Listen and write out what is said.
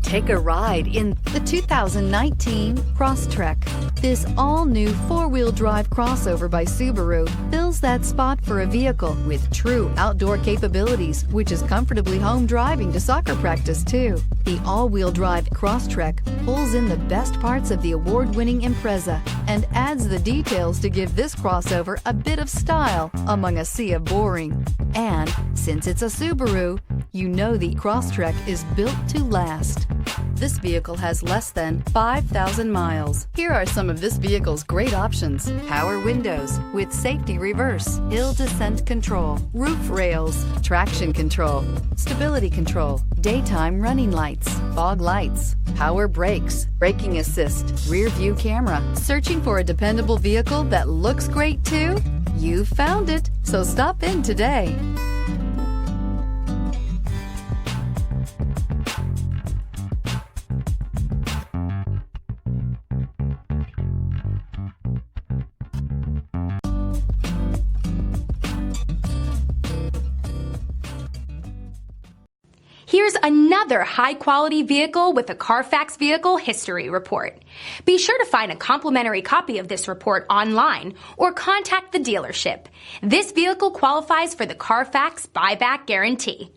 Take a ride in the 2019 Crosstrek. This all-new four-wheel drive crossover by Subaru fills that spot for a vehicle with true outdoor capabilities, which is comfortably home driving to soccer practice too. The all-wheel drive Crosstrek pulls in the best parts of the award-winning Impreza and adds the details to give this crossover a bit of style among a sea of boring. And since it's a Subaru, you know the Crosstrek is built to last. This vehicle has less than 5,000 miles. Here are some of this vehicle's great options: power windows with safety reverse, hill descent control, roof rails, traction control, stability control, daytime running lights, fog lights, power brakes, braking assist, rear view camera. Searching for a dependable vehicle that looks great too? You found it, so stop in today. Here's another high-quality vehicle with a Carfax Vehicle History Report. Be sure to find a complimentary copy of this report online or contact the dealership. This vehicle qualifies for the Carfax Buyback Guarantee.